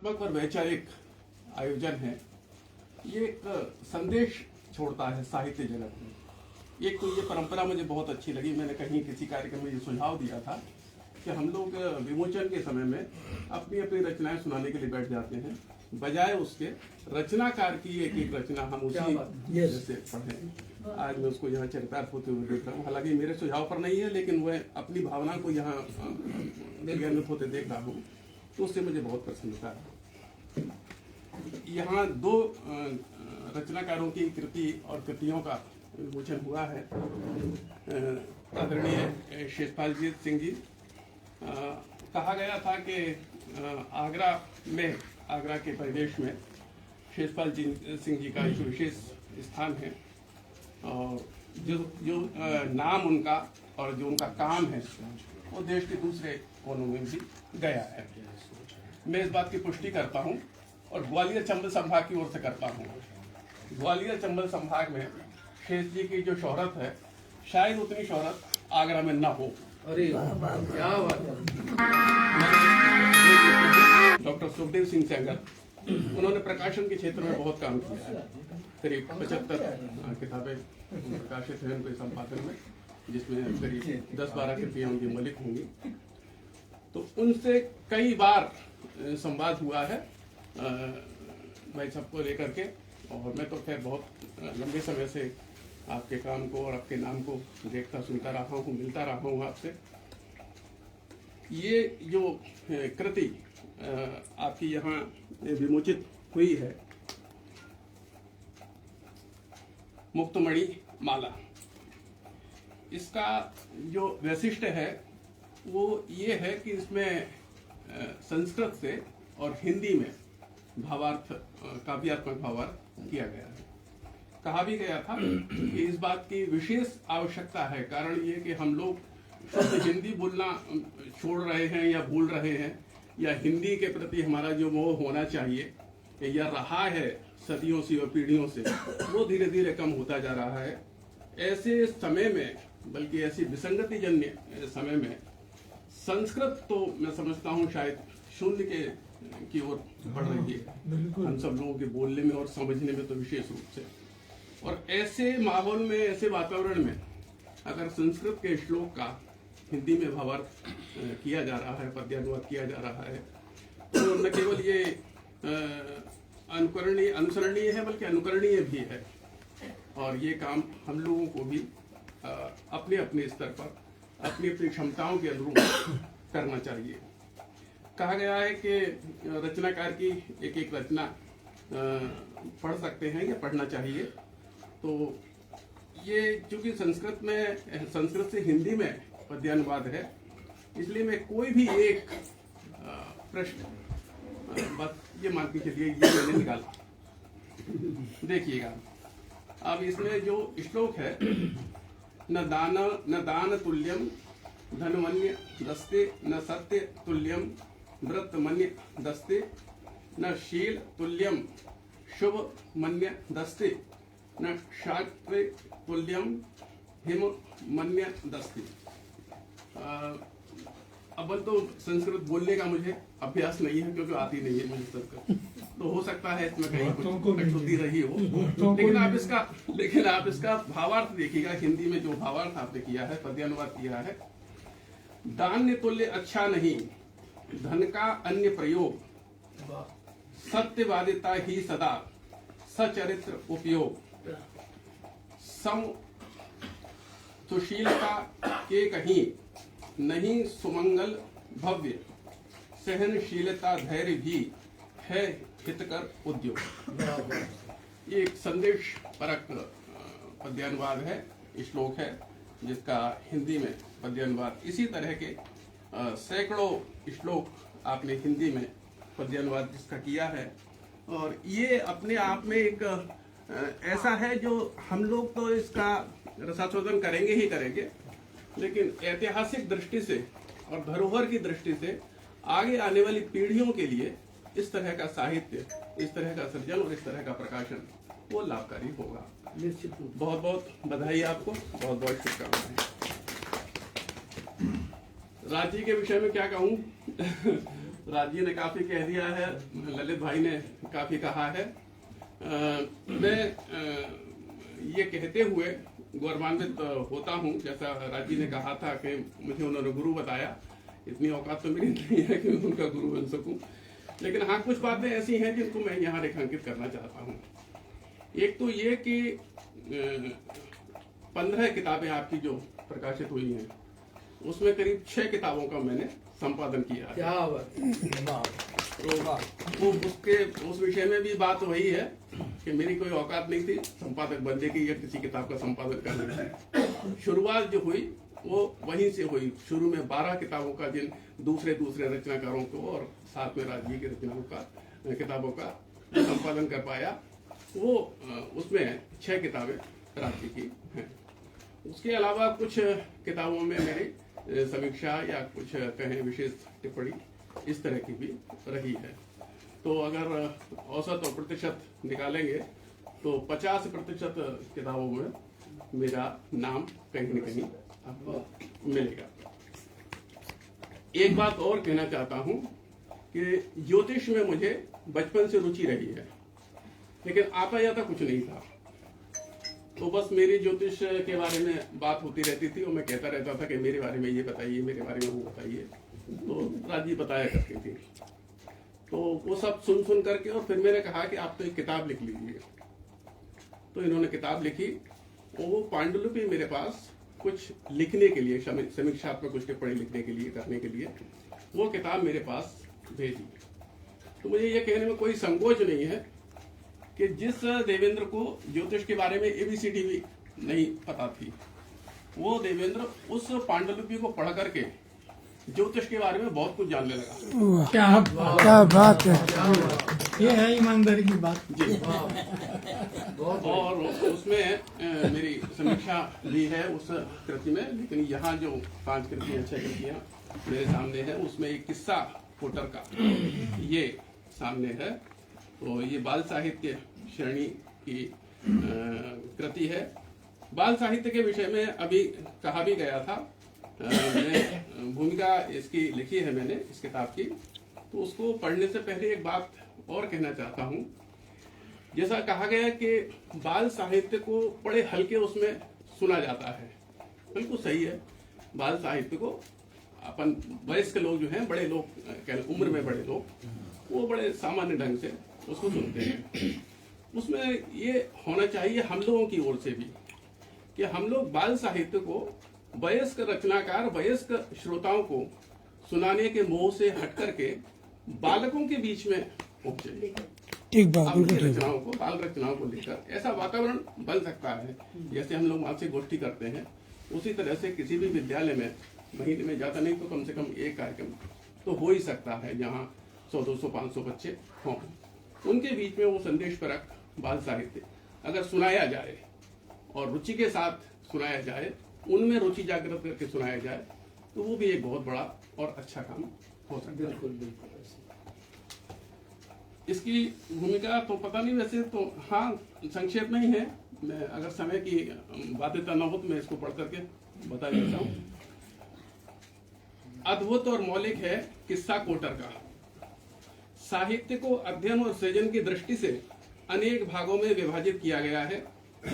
पर वैचारिक आयोजन है। ये एक संदेश छोड़ता है साहित्य जगत में। एक तो ये परंपरा मुझे बहुत अच्छी लगी। मैंने कहीं किसी कार्यक्रम में ये सुझाव दिया था कि हम लोग विमोचन के समय में अपनी अपनी रचनाएं सुनाने के लिए बैठ जाते हैं, बजाय उसके रचनाकार की एक एक रचना हम उसी जैसे पढ़ें। आज मैं उसको यहाँ चरितार्थ होते हुए देख रहा हूँ। हालांकि मेरे सुझाव पर नहीं है, लेकिन वह अपनी भावना को यहाँ क्रियान्वित होते देख रहा हूँ, तो उससे मुझे बहुत प्रसन्नता है। यहाँ दो रचनाकारों की कृति और कृतियों का विमोचन हुआ है। आदरणीय शेषपाल सिंह जी, कहा गया था कि आगरा के परिवेश में शेषपाल सिंह जी का एक विशेष स्थान है, और जो नाम उनका और जो उनका काम है वो देश के दूसरे कोनों में भी गया है। मैं इस बात की पुष्टि करता हूँ और ग्वालियर चंबल संभाग की ओर से करता हूँ। ग्वालियर चंबल संभाग में शेष जी की जो शोहरत है, शायद उतनी शोहरत आगरा में न हो। अरे क्या बात है। डॉक्टर सुखदेव सिंह सेंगर, उन्होंने प्रकाशन के क्षेत्र में बहुत काम किया है। करीब 75 किताबें प्रकाशित हैं उनके संपादन में, जिसमें करीब 10-12 कृतियां उनकी मलिक होंगी। तो उनसे कई बार संवाद हुआ है भाई सबको लेकर के, और मैं तो खैर बहुत लंबे समय से आपके काम को और आपके नाम को देखता सुनता रहा हूँ, मिलता रहा हूँ आपसे। ये जो कृति आपकी यहाँ विमोचित हुई है, मुक्तमणि माला, इसका जो वैशिष्ट्य है वो ये है कि इसमें संस्कृत से और हिंदी में भावार्थ, काव्यात्मक भावार्थ किया गया है। कहा भी गया था कि इस बात की विशेष आवश्यकता है, कारण ये कि हम लोग शुद्ध हिंदी बोलना छोड़ रहे हैं या भूल रहे हैं, या हिंदी के प्रति हमारा जो मोह होना चाहिए या रहा है सदियों से और पीढ़ियों से, वो धीरे धीरे कम होता जा रहा है। ऐसे समय में, बल्कि ऐसी विसंगति जन्य समय में, संस्कृत तो मैं समझता हूँ शायद शून्य की ओर बढ़ रही है हम सब लोगों के बोलने में और समझने में तो विशेष रूप से। और ऐसे माहौल में, ऐसे वातावरण में अगर संस्कृत के श्लोक का हिंदी में भावार्थ किया जा रहा है, पद्यानुवाद किया जा रहा है, तो न केवल ये अनुसरणीय है बल्कि अनुकरणीय भी है। और ये काम हम लोगों को भी अपने अपने स्तर पर अपनी अपनी क्षमताओं के अनुरूप करना चाहिए। कहा गया है कि रचनाकार की एक एक रचना पढ़ सकते हैं या पढ़ना चाहिए। तो ये चूंकि संस्कृत से हिंदी में पद्यानुवाद है, इसलिए मैं कोई भी एक प्रश्न बस ये मान के चलिए, ये मैंने निकाला। देखिएगा, अब इसमें जो श्लोक है, न दान तुल्यम धनमन्य दस्ते, न सत्य तुल्यम व्रत मन्य दस्ते, न शील तुल्यम शुभ मन्य दस्ते, न शास्त्र तुल्यम हिम मन्य दस्ते। अब तो संस्कृत बोलने का मुझे अभ्यास नहीं है, क्योंकि आती नहीं है मुझे संस्कृत, तो हो सकता है इसमें कहीं कुछ अशुद्धि रही हो। लेकिन आप इसका भावार्थ देखिएगा। हिंदी में जो भावार्थ आपने किया है, पद्यानुवाद किया है, दान्य तुल्य अच्छा नहीं, धन का अन्य प्रयोग, सत्यवादिता ही सदा, सचरित्र उपयोग, सम सुशीलता के कहीं नहीं सुमंगल भव्य, सहनशीलता धैर्य भी है हितकर उद्योग। ये एक संदेश परक पद्यानुवाद है, श्लोक है, जिसका हिंदी में पद्यानुवाद इसी तरह के सैकड़ों श्लोक आपने हिंदी में पद्यानुवाद जिसका किया है। और ये अपने आप में एक ऐसा है जो हम लोग तो इसका रसास्वादन करेंगे ही करेंगे, लेकिन ऐतिहासिक दृष्टि से और धरोहर की दृष्टि से आगे आने वाली पीढ़ियों के लिए इस तरह का साहित्य, इस तरह का सृजन और इस तरह का प्रकाशन वो लाभकारी होगा। बहुत बहुत बधाई आपको, बहुत बहुत शुभकामनाएं। राज्य के विषय में क्या कहूँ राजी ने काफी कह दिया है, ललित भाई ने काफी कहा है। मैं ये कहते हुए गौरवान्वित होता हूँ, जैसा राजी ने कहा था कि मुझे उन्होंने गुरु बताया। इतनी औकात तो मेरी नहीं है कि मैं उनका गुरु बन सकूं, लेकिन हाँ कुछ बातें ऐसी हैं जिनको मैं यहाँ रेखांकित करना चाहता हूँ। एक तो ये कि 15 किताबें आपकी जो प्रकाशित हुई हैं, उसमें करीब 6 किताबों का मैंने संपादन किया है। क्या बात, तो उस विषय में भी बात वही है कि मेरी कोई औकात नहीं थी संपादक बनने की या किसी किताब का संपादन करने की। शुरुआत जो हुई वो वहीं से हुई। शुरू में 12 किताबों का, जिन दूसरे रचनाकारों को और साथ में राजवी की किताबों का संपादन कर पाया, वो उसमें 6 किताबें राजवी की हैं। उसके अलावा कुछ किताबों में मेरी समीक्षा या कुछ कहें विशेष टिप्पणी इस तरह की भी रही है। तो अगर औसत और प्रतिशत निकालेंगे तो 50% किताबों में मेरा नाम कहीं न कहीं आपको मिलेगा। एक बात और कहना चाहता हूं कि ज्योतिष में मुझे बचपन से रुचि रही है, लेकिन आता जाता कुछ नहीं था। तो बस मेरी ज्योतिष के बारे में बात होती रहती थी और मैं कहता रहता था कि मेरे बारे में ये बताइए, मेरे बारे में वो बताइए। तो राजी बताया करती थी। तो वो सब सुन करके और फिर मैंने कहा कि आप तो एक किताब लिख लीजिए। तो इन्होंने किताब लिखी और वो पांडुलिपि मेरे पास कुछ लिखने के लिए, समीक्षात्मक कुछ टिप्पणी लिखने के लिए, करने के लिए वो किताब मेरे पास भेजी। तो मुझे ये कहने में कोई संकोच नहीं है कि जिस देवेंद्र को ज्योतिष के बारे में ABCD भी नहीं पता थी, वो देवेंद्र उस पांडुलिपि को पढ़ करके ज्योतिष के बारे में बहुत कुछ जानने लगा। क्या बात है, ये है ईमानदारी की बात जी। और उसमें मेरी समीक्षा भी है उस कृति में, लेकिन यहाँ जो 5 कृतियां 6 कृतियां मेरे सामने है, उसमें एक किस्सा कोटर का ये सामने है। तो ये बाल साहित्य श्रेणी की कृति है। बाल साहित्य के विषय में अभी कहा भी गया था। मैं भूमिका इसकी लिखी है मैंने इस किताब की। तो उसको पढ़ने से पहले एक बात और कहना चाहता हूँ। जैसा कहा गया कि बाल साहित्य को बड़े हल्के उसमें सुना जाता है, बिल्कुल सही है। बाल साहित्य को अपन वयस्क लोग जो हैं, बड़े लोग, उम्र में बड़े लोग, वो बड़े सामान्य ढंग से उसको सुनते हैं। उसमें ये होना चाहिए हम लोगों की ओर से भी कि हम लोग बाल साहित्य को वयस्क रचनाकार, वयस्क श्रोताओं को सुनाने के मोह से हट करके बालकों के बीच में पहुंचे। ठीक बात, अपनी रचनाओं को, बाल रचनाओं को लेकर ऐसा वातावरण बन सकता है। जैसे हम लोग मानसिक गोष्ठी करते हैं, उसी तरह से किसी भी विद्यालय में महीने में ज्यादा नहीं तो कम से कम एक कार्यक्रम तो हो ही सकता है, जहाँ 100, 200, 500 बच्चे हों। उनके बीच में वो संदेशपरक बाल साहित्य अगर सुनाया जाए और रुचि के साथ सुनाया जाए, उनमें रुचि जागृत करके सुनाया जाए, तो वो भी एक बहुत बड़ा और अच्छा काम हो सकता है। बिल्कुल बिल्कुल। इसकी भूमिका तो पता नहीं, वैसे तो हाँ संक्षेप में ही है। मैं अगर समय की बाध्यता न हो तो मैं इसको पढ़ करके बता देता हूँ। अद्भुत और मौलिक है किस्सा कोटर का। साहित्य को अध्ययन और सृजन की दृष्टि से अनेक भागों में विभाजित किया गया है,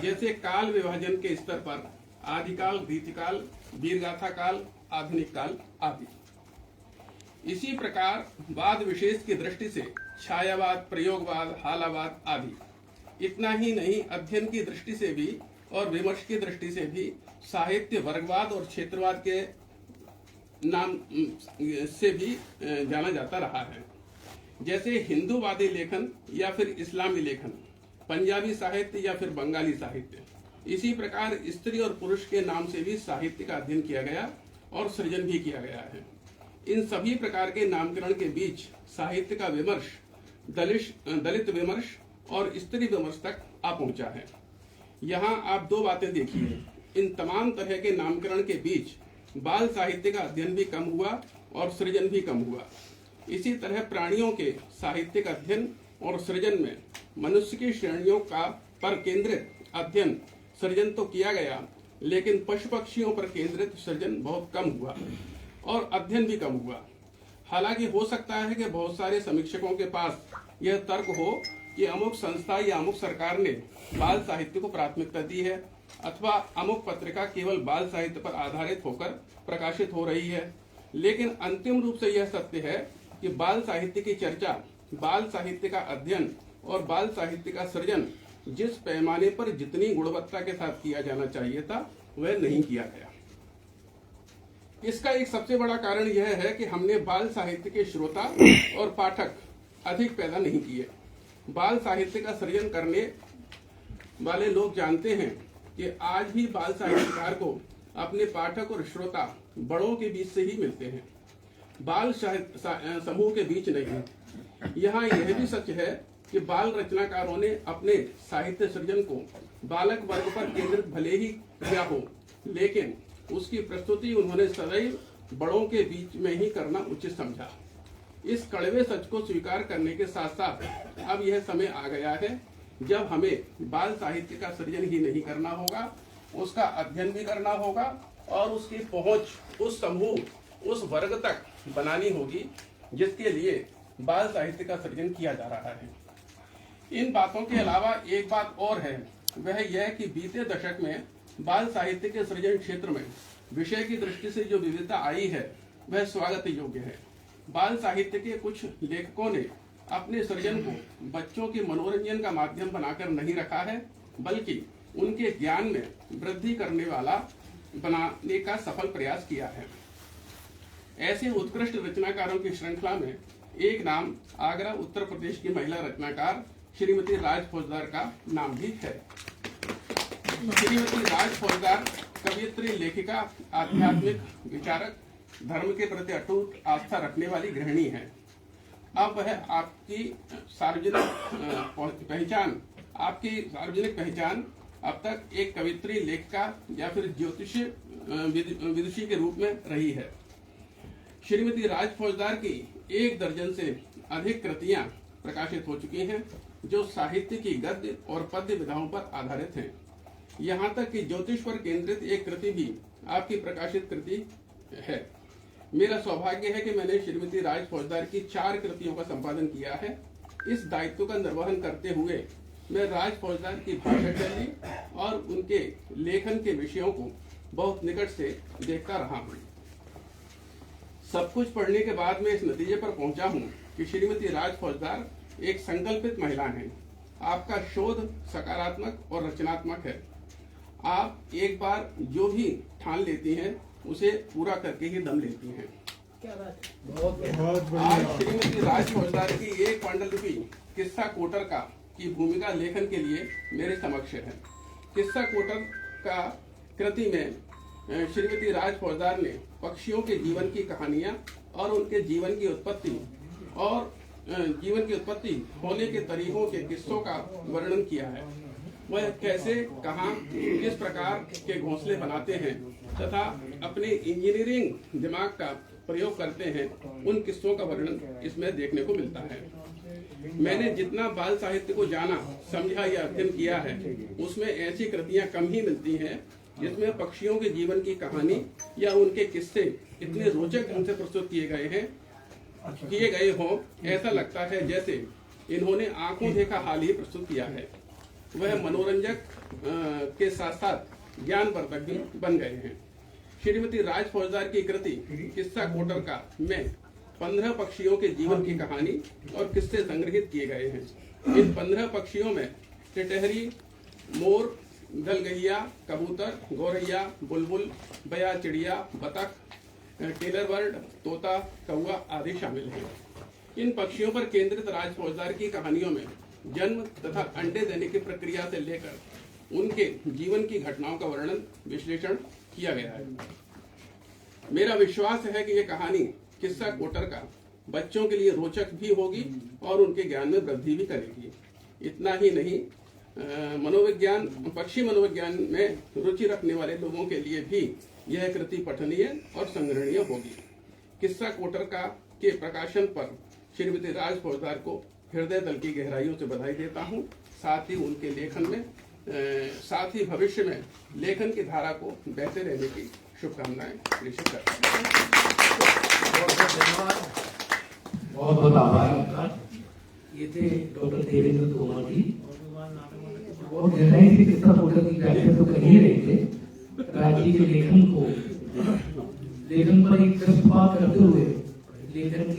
जैसे काल विभाजन के स्तर पर आदिकाल, रीतिकाल, वीरगाथा काल, आधुनिक काल आदि। इसी प्रकार वाद विशेष की दृष्टि से छायावाद, प्रयोगवाद, हालावाद आदि। इतना ही नहीं, अध्ययन की दृष्टि से भी और विमर्श की दृष्टि से भी साहित्य वर्गवाद और क्षेत्रवाद के नाम से भी जाना जाता रहा है। जैसे हिंदूवादी लेखन या फिर इस्लामी लेखन, पंजाबी साहित्य या फिर बंगाली साहित्य। इसी प्रकार स्त्री और पुरुष के नाम से भी साहित्य का अध्ययन किया गया और सृजन भी किया गया है। इन सभी प्रकार के नामकरण के बीच साहित्य का विमर्श दलित विमर्श और स्त्री विमर्श तक आ पहुंचा है। यहाँ आप 2 बातें देखिए। इन तमाम तरह के नामकरण के बीच बाल साहित्य का अध्ययन भी कम हुआ और सृजन भी कम हुआ। इसी तरह प्राणियों के साहित्यिक अध्ययन और सृजन में मनुष्य की श्रेणियों का पर केंद्रित अध्ययन सृजन तो किया गया, लेकिन पशु पक्षियों पर केंद्रित सृजन बहुत कम हुआ और अध्ययन भी कम हुआ। हालांकि हो सकता है कि बहुत सारे समीक्षकों के पास यह तर्क हो कि अमुक संस्था या अमुक सरकार ने बाल साहित्य को प्राथमिकता दी है अथवा अमुक पत्रिका केवल बाल साहित्य पर आधारित होकर प्रकाशित हो रही है। लेकिन अंतिम रूप से यह सत्य है कि बाल साहित्य की चर्चा, बाल साहित्य का अध्ययन और बाल साहित्य का सृजन जिस पैमाने पर जितनी गुणवत्ता के साथ किया जाना चाहिए था वह नहीं किया गया। इसका एक सबसे बड़ा कारण यह है कि हमने बाल साहित्य के श्रोता और पाठक अधिक पैदा नहीं किए। बाल साहित्य का सृजन करने वाले लोग जानते हैं कि आज भी बाल साहित्यकार को अपने पाठक और श्रोता बड़ों के बीच से ही मिलते हैं, बाल समूह के बीच नहीं। यहाँ यह भी सच है कि बाल रचनाकारों ने अपने साहित्य सृजन को बालक वर्ग पर केंद्रित भले ही किया हो, लेकिन उसकी प्रस्तुति उन्होंने सदैव बड़ों के बीच में ही करना उचित समझा। इस कड़वे सच को स्वीकार करने के साथ साथ अब यह समय आ गया है जब हमें बाल साहित्य का सृजन ही नहीं करना होगा, उसका अध्ययन भी करना होगा और उसकी पहुंच उस समूह, उस वर्ग तक बनानी होगी जिसके लिए बाल साहित्य का सृजन किया जा रहा है। इन बातों के अलावा एक बात और है, वह यह कि बीते दशक में बाल साहित्य के सृजन क्षेत्र में विषय की दृष्टि से जो विविधता आई है वह स्वागत योग्य है। बाल साहित्य के कुछ लेखकों ने अपने सृजन को बच्चों के मनोरंजन का माध्यम बनाकर नहीं रखा है, बल्कि उनके ज्ञान में वृद्धि करने वाला बनाने का सफल प्रयास किया है। ऐसे उत्कृष्ट रचनाकारों की श्रृंखला में एक नाम आगरा उत्तर प्रदेश की महिला रचनाकार श्रीमती राज फौजदार का नाम भी है। श्रीमती राज फौजदार कवियत्री, लेखिका, आध्यात्मिक विचारक, धर्म के प्रति अटूट आस्था रखने वाली गृहिणी है। अब वह आपकी सार्वजनिक पहचान अब तक एक कवित्री, लेखिका या फिर ज्योतिषी विदुषी के रूप में रही है। श्रीमती राज फौजदार की 1 दर्जन से अधिक कृतियां प्रकाशित हो चुकी हैं जो साहित्य की गद्य और पद्य विधाओं पर आधारित हैं। यहाँ तक कि ज्योतिष पर केंद्रित एक कृति भी आपकी प्रकाशित कृति है। मेरा सौभाग्य है कि मैंने श्रीमती राज फौजदार की 4 कृतियों का संपादन किया है। इस दायित्व का निर्वहन करते हुए मैं राज फौजदार की भाषा शैली और उनके लेखन के विषयों को बहुत निकट से देखता रहा हूँ। सब कुछ पढ़ने के बाद मैं इस नतीजे पर पहुंचा हूँ कि श्रीमती राज फौजदार एक संकल्पित महिला हैं। आपका शोध सकारात्मक और रचनात्मक है। आप एक बार जो भी ठान लेती हैं उसे पूरा करके ही दम लेती हैं। क्या बात है। आज श्रीमती राज फौजदार की एक पांडुलिपि किस्सा कोटर का की भूमिका लेखन के लिए मेरे समक्ष है। किस्सा कोटर का कृति में श्रीमती राज फौजदार ने पक्षियों के जीवन की कहानियां और उनके जीवन की उत्पत्ति होने के तरीकों के किस्सों का वर्णन किया है। वह कैसे, कहां, किस प्रकार के घोंसले बनाते हैं तथा अपने इंजीनियरिंग दिमाग का प्रयोग करते हैं, उन किस्सों का वर्णन इसमें देखने को मिलता है। मैंने जितना बाल साहित्य को जाना, समझा या अध्ययन किया है, उसमें ऐसी कृतियां कम ही मिलती हैं जिसमें पक्षियों के जीवन की कहानी या उनके किस्से इतने रोचक ढंग से प्रस्तुत किए गए हों। ऐसा लगता है जैसे इन्होंने आंखों देखा हाल ही प्रस्तुत किया है। वह मनोरंजक के साथ साथ ज्ञानवर्धक भी बन गए हैं। श्रीमती राज फौजदार की कृति किस्सा कोटर का में 15 पक्षियों के जीवन की कहानी और किस्से संग्रहित किए गए हैं। इन 15 पक्षियों में टिटहरी, मोर, गलगहिया, कबूतर, गौरैया, बुलबुल, बया, चिड़िया, बतख, टेलर बर्ड, तोता, कौवा आदि शामिल हैं। इन पक्षियों पर केंद्रित राज फौजदार की कहानियों में जन्म तथा अंडे देने की प्रक्रिया से लेकर उनके जीवन की घटनाओं का वर्णन, विश्लेषण किया गया है। मेरा विश्वास है कि यह कहानी किस्सा कोटर का बच्चों के लिए रोचक भी होगी और उनके ज्ञान में वृद्धि भी करेगी। इतना ही नहीं, पक्षी मनोविज्ञान में रुचि रखने वाले लोगों के लिए भी यह कृति पठनीय और संग्रहणीय होगी। किस्सा कोटर के प्रकाशन पर श्रीमती राज फौजदार को हृदय तल की गहराइयों से बधाई देता हूं। साथ ही उनके लेखन में साथ ही भविष्य में लेखन की धारा को बहते रहने की शुभकामनाएं प्रेषित करता हूं। बहुत धन्यवाद। बहुत बहुत आभार आपका। ये थे डॉक्टर देवेंद्र तोमर जी। बहुत गहराई से किस्सा पोर्टल की व्याख्या तो कर ही रहे थे। राज्य के लेखन को लेखन पर एक दृष्टिपात करते हुए लेखन